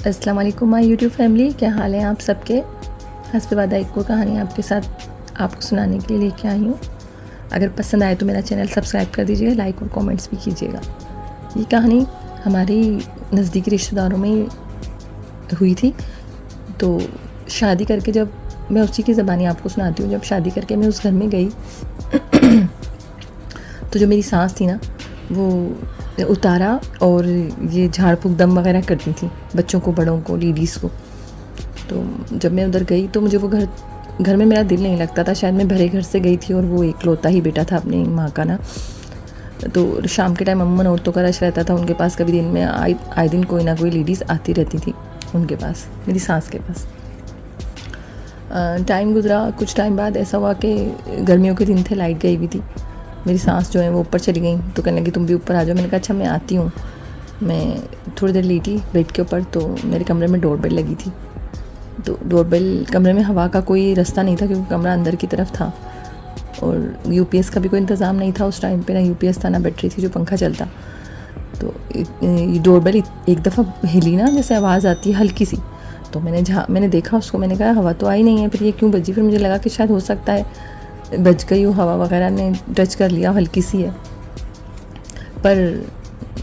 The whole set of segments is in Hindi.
अस्सलाम वालेकुम माय यूट्यूब फैमिली, क्या हाल है आप सबके। हस्ब वादा एक को कहानी आपके साथ आपको सुनाने के लिए लेके आई हूँ। अगर पसंद आए तो मेरा चैनल सब्सक्राइब कर दीजिएगा, लाइक और कमेंट्स भी कीजिएगा। ये कहानी हमारी नज़दीकी रिश्तेदारों में हुई थी। तो शादी करके जब मैं उसी की ज़बानी आपको सुनाती हूँ, जब शादी करके मैं उस घर में गई तो जो मेरी सास थी ना, वो उतारा और ये झाड़ फूँक दम वगैरह करती थी बच्चों को, बड़ों को, लेडीज़ को। तो जब मैं उधर गई तो मुझे वो घर में मेरा दिल नहीं लगता था। शायद मैं भरे घर से गई थी और वो इकलौता ही बेटा था अपनी माँ का ना। तो शाम के टाइम अमूमन औरतों का रश रहता था उनके पास। कभी दिन में आए दिन कोई ना कोई लेडीज़ आती रहती थी उनके पास, मेरी सास के पास। टाइम गुजरा, कुछ टाइम बाद ऐसा हुआ कि गर्मियों के दिन थे, लाइट गई हुई थी। मेरी सास जो है वो ऊपर चली गई तो कहने लगी तुम भी ऊपर आ जाओ। मैंने कहा अच्छा मैं आती हूँ। मैं थोड़ी देर लेटी बेड के ऊपर, तो मेरे कमरे में डोरबेल लगी थी। तो डोरबेल, कमरे में हवा का कोई रास्ता नहीं था क्योंकि कमरा अंदर की तरफ था और यूपीएस का भी कोई इंतज़ाम नहीं था उस टाइम पे। ना यूपीएस था ना बैटरी थी जो पंखा चलता। तो ये डोरबेल एक दफ़ा हिली ना, जैसे आवाज़ आती है हल्की सी। तो मैंने देखा उसको, मैंने कहा हवा तो आई नहीं है, फिर ये क्यों बजी। फिर मुझे लगा कि शायद हो सकता है बज गई हो, हवा वगैरह ने टच कर लिया, हल्की सी है। पर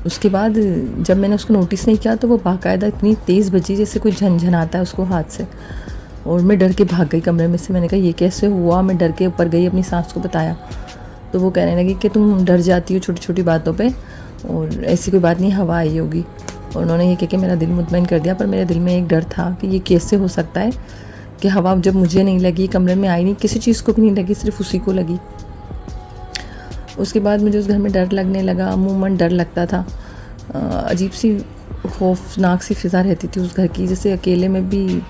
उसके बाद जब मैंने उसको नोटिस नहीं किया तो वो बाकायदा इतनी तेज़ बजी जैसे कोई झनझनाता है उसको हाथ से। और मैं डर के भाग गई कमरे में से। मैंने कहा ये कैसे हुआ। मैं डर के ऊपर गई, अपनी सास को बताया। तो वो कहने लगी कि तुम डर जाती हो छोटी छोटी बातों पे, और ऐसी कोई बात नहीं, हवा आई होगी। और उन्होंने ये कह के मेरा दिल मुतमईन कर दिया। पर मेरे दिल में एक डर था कि ये कैसे हो सकता है कि हवा जब मुझे नहीं लगी, कमरे में आई नहीं, किसी चीज़ को भी नहीं लगी, सिर्फ उसी को लगी। उसके बाद मुझे उस घर में डर लगने लगा, अमूमन डर लगता था। अजीब सी खौफनाक सी फ़िज़ा रहती थी उस घर की। जैसे अकेले में भी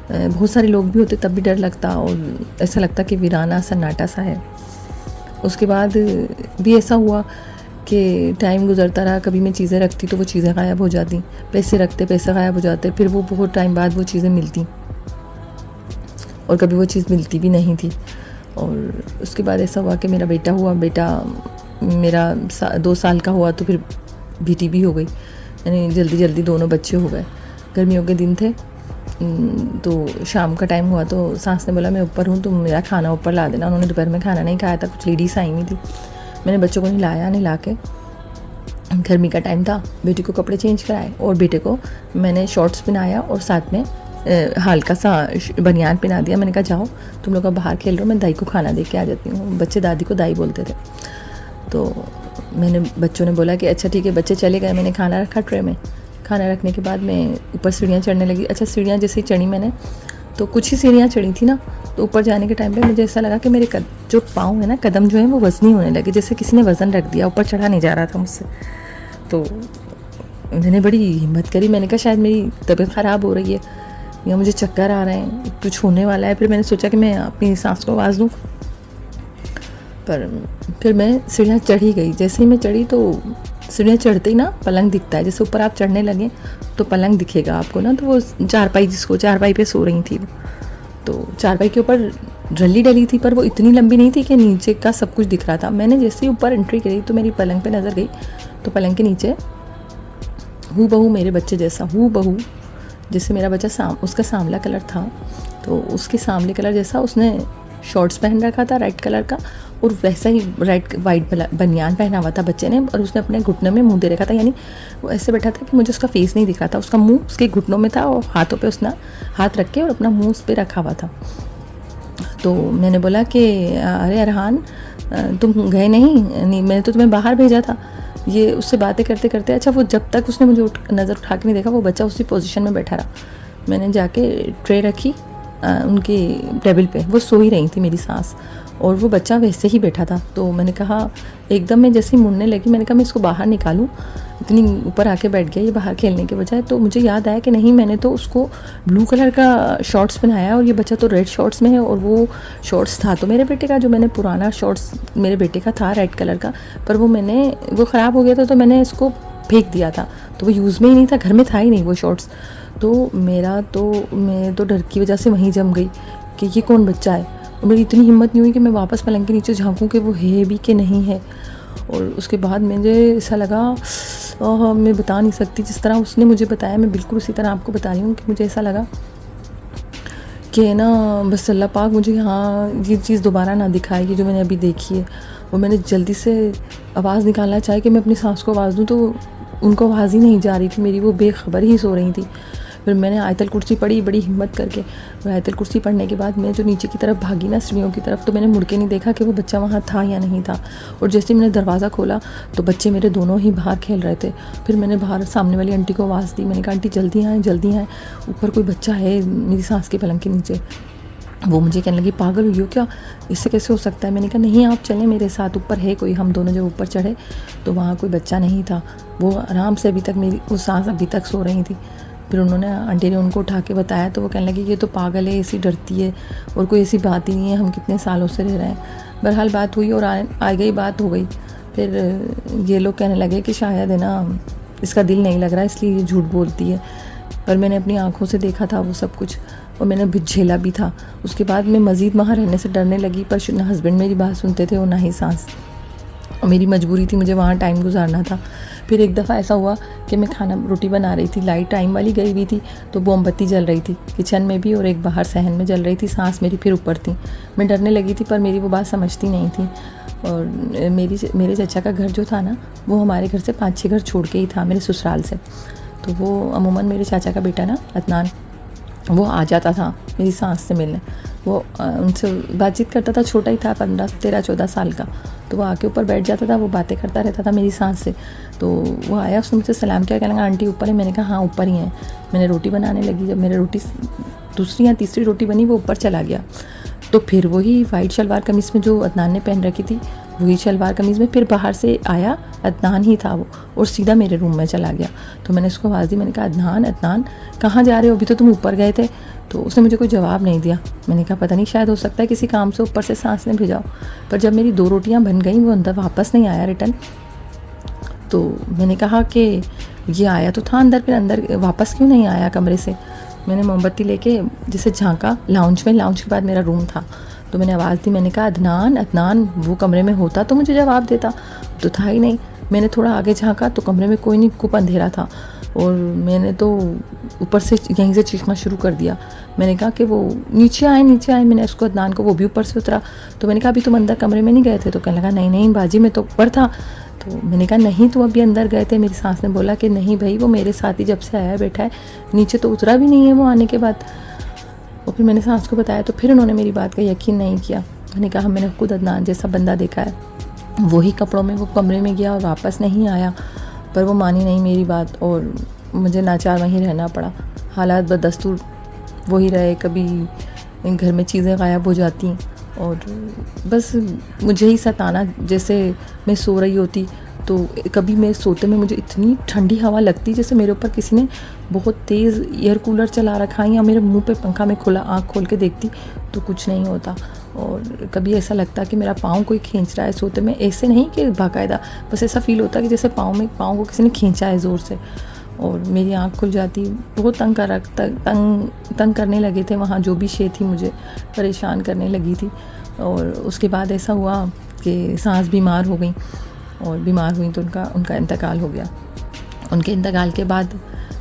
बहुत सारे लोग भी होते तब भी डर लगता, और ऐसा लगता कि वीराना सन्नाटा सा है। उसके बाद भी ऐसा हुआ कि टाइम गुजरता रहा। कभी मैं चीज़ें रखती तो वो चीज़ें गायब हो जाती, पैसे रखते पैसे गायब हो जाते, फिर वो बहुत टाइम बाद वो चीज़ें मिलती, और कभी वो चीज़ मिलती भी नहीं थी। और उसके बाद ऐसा हुआ कि मेरा बेटा हुआ। बेटा मेरा 2 साल का हुआ तो फिर बेटी भी हो गई, यानी जल्दी जल्दी दोनों बच्चे हो गए। गर्मियों के दिन थे। तो शाम का टाइम हुआ तो सास ने बोला मैं ऊपर हूँ तो मेरा खाना ऊपर ला देना। उन्होंने दोपहर में खाना नहीं खाया था, कुछ लेडीज़ आई हुई थी। मैंने बच्चों को नहला के, गर्मी का टाइम था, बेटी को कपड़े चेंज कराए और बेटे को मैंने शॉर्ट्स पहनाया और साथ में हल्का सा बनियान पहना दिया। मैंने कहा जाओ तुम लोग अब बाहर खेल रहे हो, मैं दाई को खाना दे के आ जाती हूँ। बच्चे दादी को दाई बोलते थे। तो बच्चों ने बोला कि अच्छा ठीक है। बच्चे चले गए, मैंने खाना रखा ट्रे में। खाना रखने के बाद मैं ऊपर सीढ़ियाँ चढ़ने लगी। अच्छा, सीढ़ियाँ जैसे ही चढ़ी मैंने, तो कुछ ही सीढ़ियाँ चढ़ी थी ना, तो ऊपर जाने के टाइम पे मुझे ऐसा लगा कि मेरे जो पाँव है ना, कदम जो है वो वज़नी होने लगे, जैसे किसी ने वज़न रख दिया, ऊपर चढ़ा नहीं जा रहा था मुझसे। तो मैंने बड़ी हिम्मत करी। मैंने कहा शायद मेरी तबीयत ख़राब हो रही है या मुझे चक्कर आ रहे हैं, कुछ होने वाला है। फिर मैंने सोचा कि मैं अपनी सास को आवाज़ दूँ। पर फिर मैं सीढ़ियाँ चढ़ी गई। जैसे ही मैं चढ़ी तो सीढ़ियाँ चढ़ते ही ना पलंग दिखता है, जैसे ऊपर आप चढ़ने लगे तो पलंग दिखेगा आपको ना। तो वो चारपाई पे सो रही थी वो। तो चारपाई के ऊपर रली डली थी, पर वो इतनी लंबी नहीं थी कि नीचे का सब कुछ दिख रहा था। मैंने जैसे ही ऊपर एंट्री करी तो मेरी पलंग पे नज़र गई, तो पलंग के नीचे हूबहू मेरे बच्चे जैसा, हूबहू जैसे मेरा बच्चा उसका सांवला कलर था, तो उसके सांवले कलर जैसा उसने शॉर्ट्स पहन रखा था रेड कलर का, और वैसा ही वाइट बनियान पहना हुआ था बच्चे ने। और उसने अपने घुटनों में मुंह दे रखा था, यानी वो ऐसे बैठा था कि मुझे उसका फेस नहीं दिख रहा था। उसका मुंह उसके घुटनों में था और हाथों पे उसने हाथ रख के और अपना मुंह उस पर रखा हुआ था। तो मैंने बोला कि अरे अरहान, तुम गए नहीं, मैंने तो तुम्हें बाहर भेजा था। ये उससे बातें करते करते, अच्छा वो जब तक उसने मुझे नज़र उठा के नहीं देखा, वो बच्चा उसी पोजीशन में बैठा रहा। मैंने जाके ट्रे रखी उनकी टेबल पे, वो सो ही रही थी मेरी सास, और वो बच्चा वैसे ही बैठा था। तो मैंने कहा, एकदम मैं जैसे ही मुड़ने लगी, मैंने कहा मैं इसको बाहर निकालूं, इतनी ऊपर आके बैठ गया ये बाहर खेलने के बजाय। तो मुझे याद आया कि नहीं, मैंने तो उसको ब्लू कलर का शॉर्ट्स पहनाया और ये बच्चा तो रेड शॉर्ट्स में है। और वो शॉर्ट्स था तो मेरे बेटे का, जो मैंने पुराना शॉर्ट्स मेरे बेटे का था रेड कलर का, पर वो ख़राब हो गया था तो मैंने इसको फेंक दिया था। तो वो यूज़ में ही नहीं था, घर में था ही नहीं वो शॉर्ट्स। तो मैं तो डर की वजह से वहीं जम गई कि ये कौन बच्चा है। और मेरी इतनी हिम्मत नहीं हुई कि मैं वापस पलंग के नीचे झांकूं कि वो है भी कि नहीं है। और उसके बाद मुझे ऐसा लगा, मैं बता नहीं सकती, जिस तरह उसने मुझे बताया मैं बिल्कुल उसी तरह आपको बता रही हूँ कि मुझे ऐसा लगा कि ना बस अल्लाह पाक मुझे यहाँ ये चीज़ दोबारा ना दिखाएगी जो मैंने अभी देखी है। और मैंने जल्दी से आवाज़ निकालना चाही कि मैं अपनी सांस को आवाज़ दूँ, तो उनको आवाज़ ही नहीं जा रही थी मेरी, वो बेखबर ही सो रही थी। फिर मैंने आयतल कुर्सी पढ़ी बड़ी हिम्मत करके, और आयतल कुर्सी पढ़ने के बाद मैं जो नीचे की तरफ भागी ना सीढ़ियों की तरफ, तो मैंने मुड़ के नहीं देखा कि वो बच्चा वहाँ था या नहीं था। और जैसे मैंने दरवाज़ा खोला तो बच्चे मेरे दोनों ही बाहर खेल रहे थे। फिर मैंने बाहर सामने वाली आंटी को आवाज़ दी, मैंने कहा आंटी जल्दी आएँ, ऊपर कोई बच्चा है मेरी सांस के पलंग के नीचे। वो मुझे कहने लगी पागल हुई हो क्या, इससे कैसे हो सकता है। मैंने कहा नहीं आप चलें मेरे साथ, ऊपर है कोई। हम दोनों जब ऊपर चढ़े तो वहाँ कोई बच्चा नहीं था, वो आराम से अभी तक मेरी वो सांस अभी तक सो रही थी। फिर उन्होंने आंटी ने उनको उठा के बताया तो वो कहने लगी ये तो पागल है, ऐसी डरती है और कोई ऐसी बात ही नहीं है, हम कितने सालों से रह रहे हैं। बहरहाल बात हुई और आ गई, बात हो गई। फिर ये लोग कहने लगे कि शायद है ना इसका दिल नहीं लग रहा इसलिए ये झूठ बोलती है। पर मैंने अपनी आंखों से देखा था वो सब कुछ, और मैंने भी झेला भी था। उसके बाद मैं मज़ीद वहाँ रहने से डरने लगी, पर ना हस्बैंड मेरी बात सुनते थे और ना ही सांस, और मेरी मजबूरी थी, मुझे वहाँ टाइम गुजारना था। फिर एक दफ़ा ऐसा हुआ कि मैं खाना रोटी बना रही थी, लाइट टाइम वाली गई हुई थी, तो मोमबत्ती जल रही थी किचन में भी और एक बाहर सहन में जल रही थी। सांस मेरी फिर ऊपर थी, मैं डरने लगी थी, पर मेरी वो बात समझती नहीं थी। और मेरे चाचा का घर जो था ना, वो हमारे घर से 5-6 घर छोड़ के ही था, मेरे ससुराल से। तो वो अमूमन मेरे चाचा का बेटा ना अदनान, वो आ जाता था मेरी सांस से मिलने। वो उनसे बातचीत करता था, छोटा ही था, 13-14 साल का। तो वो आके ऊपर बैठ जाता था, वो बातें करता रहता था मेरी सांस से। तो वो आया, उसने मुझसे सलाम किया, कहने लगा आंटी ऊपर है। मैंने कहा हाँ ऊपर ही है। मैंने रोटी बनाने लगी, जब मेरी रोटी दूसरी या तीसरी रोटी बनी, वो ऊपर चला गया। तो फिर वही वाइट शलवार कमीज़ में जो अदनान ने पहन रखी थी, वही शलवार कमीज़ में फिर बाहर से आया, अदनान ही था वो, और सीधा मेरे रूम में चला गया। तो मैंने उसको आवाज़ दी, मैंने कहा अदनान कहाँ जा रहे हो, अभी तो तुम ऊपर गए थे। तो उसने मुझे कोई जवाब नहीं दिया। मैंने कहा पता नहीं, शायद हो सकता है किसी काम से ऊपर से सांस ने भेजा। पर जब मेरी 2 रोटियां बन गई, वो अंदर वापस नहीं आया रिटर्न। तो मैंने कहा कि ये आया तो था अंदर, फिर अंदर वापस क्यों नहीं आया कमरे से। मैंने मोमबत्ती लेके जैसे झांका लाउंज में, लाउंज के बाद मेरा रूम था। तो मैंने आवाज़ दी, मैंने कहा अदनान वो कमरे में होता तो मुझे जवाब देता, तो था ही नहीं। मैंने थोड़ा आगे झांका तो कमरे में कोई नहीं, खूब अंधेरा था। और मैंने तो ऊपर से यहीं से चीखना शुरू कर दिया। मैंने कहा कि वो नीचे आए। मैंने उसको अदनान को, वो भी ऊपर से उतरा। तो मैंने कहा अभी तुम अंदर कमरे में नहीं गए थे। तो कहने लगा नहीं बाजी, मैं तो ऊपर था। तो मैंने कहा नहीं तुम अभी अंदर गए थे। मेरी सांस ने बोला कि नहीं भाई, वो मेरे साथ ही जब से आया बैठा है, नीचे तो उतरा भी नहीं है वो आने के बाद। और फिर मैंने सांस को बताया तो फिर उन्होंने मेरी बात का यकीन नहीं किया। मैंने कहा मैंने खुद अदनान जैसा बंदा देखा है, वही कपड़ों में वो कमरे में गया और वापस नहीं आया। पर वो मानी नहीं मेरी बात और मुझे नाचार वहीं रहना पड़ा। हालात बदस्तूर वही रहे, कभी घर में चीज़ें गायब हो जाती और बस मुझे ही सताना। जैसे मैं सो रही होती तो कभी मैं सोते में मुझे इतनी ठंडी हवा लगती जैसे मेरे ऊपर किसी ने बहुत तेज़ एयर कूलर चला रखा है, या मेरे मुंह पे पंखा में खुला, आँख खोल के देखती तो कुछ नहीं होता। और कभी ऐसा लगता कि मेरा पाँव कोई खींच रहा है सोते में, ऐसे नहीं कि बाकायदा, बस ऐसा फील होता कि जैसे पाँव को किसी ने खींचा है ज़ोर से। और मेरी आँख खुल जाती, बहुत तंग करने लगे थे वहाँ, जो भी शे थी मुझे परेशान करने लगी थी। और उसके बाद ऐसा हुआ कि सास बीमार हो गई, और बीमार हुई तो उनका इंतकाल हो गया। उनके इंतकाल के बाद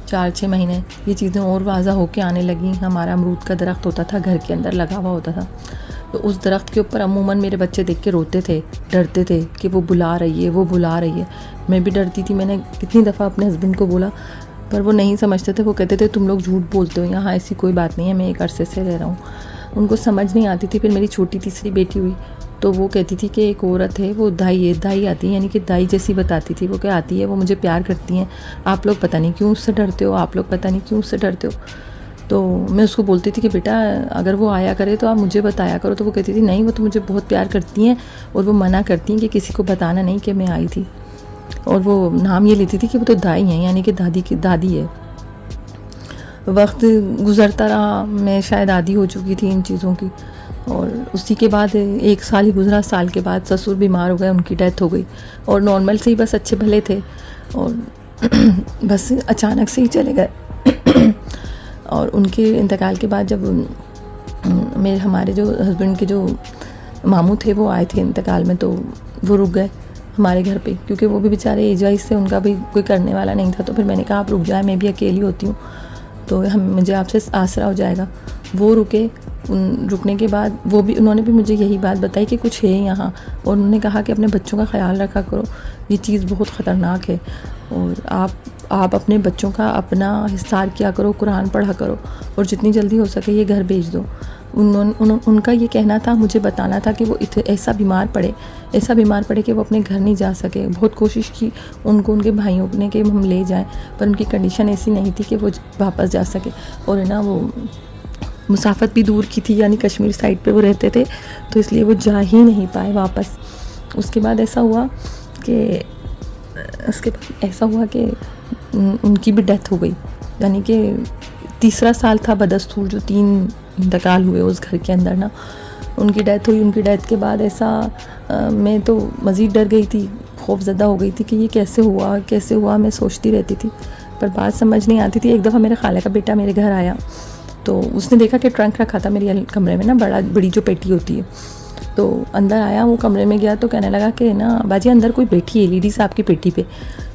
4-6 महीने ये चीज़ें और वाज़ा होके आने लगी। हमारा अमरूद का दरख्त होता था, घर के अंदर लगा हुआ होता था, तो उस दरख्त के ऊपर अमूमन मेरे बच्चे देख के रोते थे, डरते थे कि वो बुला रही है। मैं भी डरती थी। मैंने कितनी दफ़ा अपने हस्बैंड को बोला, पर वो नहीं समझते थे। वो कहते थे तुम लोग झूठ बोलते हो, यहाँ ऐसी कोई बात नहीं है, मैं एक अरसे से रह रहा हूँ। उनको समझ नहीं आती थी। फिर मेरी छोटी तीसरी बेटी हुई तो वो कहती थी कि एक औरत है, वो दाई आती है, यानी कि दाई जैसी बताती थी वो, क्या आती है, वो मुझे प्यार करती हैं, आप लोग पता नहीं क्यों उससे डरते हो। तो मैं उसको बोलती थी कि बेटा अगर वो आया करे तो आप मुझे बताया करो। तो वो कहती थी नहीं, वो तो मुझे बहुत प्यार करती हैं और वो मना करती हैं कि किसी को बताना नहीं कि मैं आई थी। और वो नाम ये लेती थी कि वो तो दाई हैं, यानी कि दादी है। वक्त गुज़रता रहा, मैं शायद आदी हो चुकी थी इन चीज़ों की। और उसी के बाद 1 साल ही गुजरा, साल के बाद ससुर बीमार हो गए, उनकी डेथ हो गई। और नॉर्मल से ही बस अच्छे भले थे और बस अचानक से ही चले गए। और उनके इंतकाल के बाद जब हमारे जो हस्बैंड के जो मामू थे वो आए थे इंतकाल में, तो वो रुक गए। हमारे घर पे, क्योंकि वो भी बेचारे एज वाइज से उनका भी कोई करने वाला नहीं था। तो फिर मैंने कहा आप रुक जाए, मैं भी अकेली होती हूँ तो मुझे आपसे आसरा हो जाएगा। वो रुके, रुकने के बाद उन्होंने भी मुझे यही बात बताई कि कुछ है यहाँ, और उन्होंने कहा कि अपने बच्चों का ख्याल रखा करो, ये चीज़ बहुत ख़तरनाक है, और आप अपने बच्चों का अपना हिसार किया करो, कुरान पढ़ा करो, और जितनी जल्दी हो सके ये घर भेज दो। उनका ये कहना था, मुझे बताना था कि वो ऐसा बीमार पड़े कि वो अपने घर नहीं जा सके। बहुत कोशिश की उनको उनके भाइयों ने कि हम ले जाएं, पर उनकी कंडीशन ऐसी नहीं थी कि वो वापस जा सके। और ना वो मुसाफत भी दूर की थी, यानी कश्मीर साइड पे वो रहते थे, तो इसलिए वो जा ही नहीं पाए वापस। उसके बाद ऐसा हुआ कि उनकी भी डेथ हो गई, यानी कि तीसरा साल था बदस्तूर जो 3 इंतकाल हुए उस घर के अंदर ना, उनकी डेथ हुई। उनकी डेथ के बाद मैं तो मज़ीद डर गई थी, खौफज़दा हो गई थी कि ये कैसे हुआ, मैं सोचती रहती थी, पर बात समझ नहीं आती थी। एक दफ़ा मेरे खाला का बेटा मेरे घर आया, तो उसने देखा कि ट्रंक रखा था मेरे कमरे में ना, बड़ी जो पेटी होती है, तो अंदर आया, वो कमरे में गया तो कहने लगा कि ना बाजी अंदर कोई बैठी है लेडीज़ आपकी पेटी पे।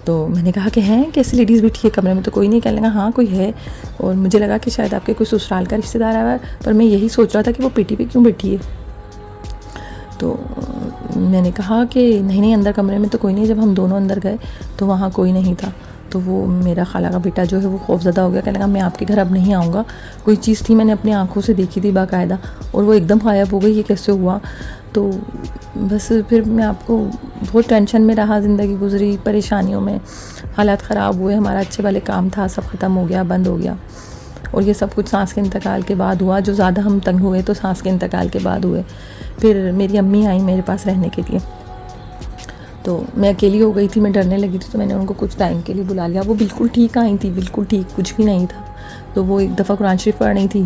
तो मैंने कहा कि हैं कैसी लेडीज़ बैठी है कमरे में, तो कोई नहीं, कहने लगा हाँ कोई है, और मुझे लगा कि शायद आपके कोई ससुराल का रिश्तेदार आया है, पर मैं यही सोच रहा था कि वो पेटी पे क्यों बैठी है। तो मैंने कहा कि नहीं अंदर कमरे में तो कोई नहीं। जब हम दोनों अंदर गए तो वहाँ कोई नहीं था। तो वो मेरा खाला का बेटा जो है वो खौफज़दा हो गया, कहने लगा मैं आपके घर अब नहीं आऊँगा। कोई चीज़ थी मैंने अपनी आंखों से देखी थी बाकायदा, और वो एकदम गायब हो गई, ये कैसे हुआ। तो बस फिर मैं आपको बहुत टेंशन में रहा, ज़िंदगी गुजरी परेशानियों में, हालात ख़राब हुए, हमारा अच्छे वाले काम था सब ख़त्म हो गया, बंद हो गया। और ये सब कुछ सांस के इंतकाल के बाद हुआ। जो ज़्यादा हम तंग हुए तो सांस के इंतकाल के बाद हुए। फिर मेरी अम्मी आई मेरे पास रहने के लिए, तो मैं अकेली हो गई थी, मैं डरने लगी थी, तो मैंने उनको कुछ टाइम के लिए बुला लिया। वो बिल्कुल ठीक आई थी, बिल्कुल ठीक, कुछ भी नहीं था। तो वो एक दफ़ा कुरान शरीफ पढ़ रही थी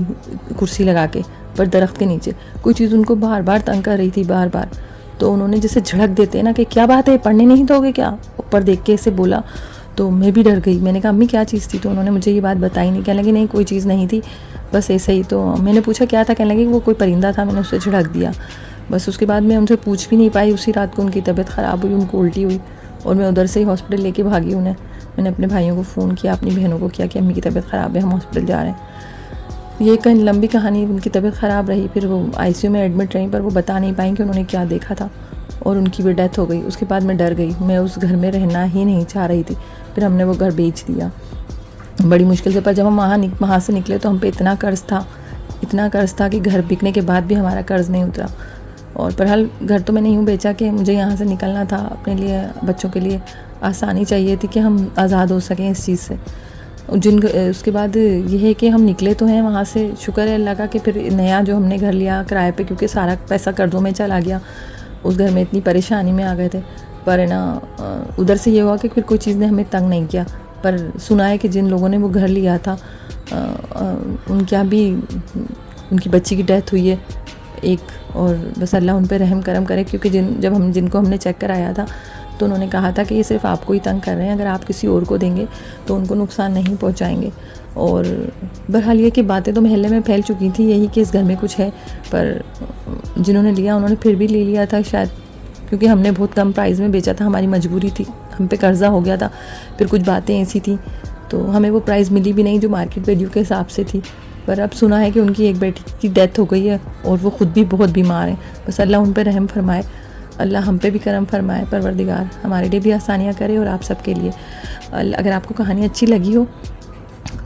कुर्सी लगा के, पर दरख्त के नीचे कोई चीज़ उनको बार बार तंग कर रही थी, बार बार। तो उन्होंने जैसे झड़क देते ना कि क्या बात है, पढ़ने नहीं दोगे क्या, ऊपर देख के ऐसे बोला। तो मैं भी डर गई। मैंने कहा अम्मी क्या चीज़ थी, तो उन्होंने मुझे ये बात बताई नहीं। कहने लगी नहीं कोई चीज़ नहीं थी, बस ऐसे ही। तो मैंने पूछा क्या था, कहने लगी वो कोई परिंदा था, मैंने उससे झड़क दिया। बस उसके बाद मैं उनसे पूछ भी नहीं पाई। उसी रात को उनकी तबीयत ख़राब हुई, उनको उल्टी हुई, और मैं उधर से ही हॉस्पिटल लेके भागी उन्हें। मैंने अपने भाइयों को फ़ोन किया, अपनी बहनों को किया कि अम्मी की तबीयत ख़राब है, हम हॉस्पिटल जा रहे हैं। ये कहीं लंबी कहानी, उनकी तबीयत ख़राब रही, फिर वो ICU में एडमिट रहीं, पर वो बता नहीं पाई कि उन्होंने क्या देखा था, और उनकी भी डेथ हो गई। उसके बाद मैं डर गई, मैं उस घर में रहना ही नहीं चाह रही थी। फिर हमने वो घर बेच दिया बड़ी मुश्किल से। पर जब हम वहाँ से निकले तो हम पे इतना कर्ज़ था कि घर बिकने के बाद भी हमारा कर्ज़ नहीं उतरा। और बहरहाल घर तो मैंने यूँ बेचा कि मुझे यहाँ से निकलना था, अपने लिए, बच्चों के लिए आसानी चाहिए थी कि हम आज़ाद हो सकें इस चीज़ से। उसके बाद ये है कि हम निकले तो हैं वहाँ से, शुक्र है अल्लाह का कि फिर नया जो हमने घर लिया किराए पे, क्योंकि सारा पैसा कर्ज़ों में चला गया, उस घर में इतनी परेशानी में आ गए थे। पर ना उधर से ये हुआ कि फिर कोई चीज़ ने हमें तंग नहीं किया। पर सुना है कि जिन लोगों ने वो घर लिया था उनके यहाँ भी उनकी बच्ची की डेथ हुई है एक, और बस अल्लाह उन पर रहम करम करे, क्योंकि जिनको हमने चेक कराया था तो उन्होंने कहा था कि ये सिर्फ आपको ही तंग कर रहे हैं, अगर आप किसी और को देंगे तो उनको नुकसान नहीं पहुंचाएंगे। और बहरहाल ये कि बातें तो मोहल्ले में फैल चुकी थी यही कि इस घर में कुछ है, पर जिन्होंने लिया उन्होंने फिर भी ले लिया था शायद, क्योंकि हमने बहुत कम प्राइस में बेचा था, हमारी मजबूरी थी, हम पे कर्ज़ा हो गया था। फिर कुछ बातें ऐसी थी तो हमें वो प्राइस मिली भी नहीं जो मार्केट वैल्यू के हिसाब से थी। पर अब सुना है कि उनकी एक बेटी की डेथ हो गई है, और वो ख़ुद भी बहुत बीमार हैं। बस अल्लाह उन पर रहम फरमाए, अल्लाह हम पे भी करम फरमाए, परवरदिगार हमारे लिए भी आसानियाँ करे और आप सबके लिए। अगर आपको कहानी अच्छी लगी हो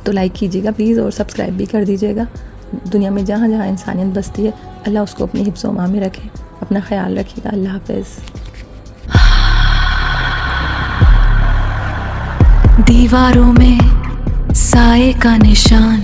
तो लाइक कीजिएगा प्लीज़, और सब्सक्राइब भी कर दीजिएगा। दुनिया में जहाँ जहाँ इंसानियत बसती है अल्लाह उसको अपनी हिफ्ज़ व अमान में रखे। अपना ख्याल रखिएगा। अल्लाह हाफ़िज़। दीवारों में साए का निशान,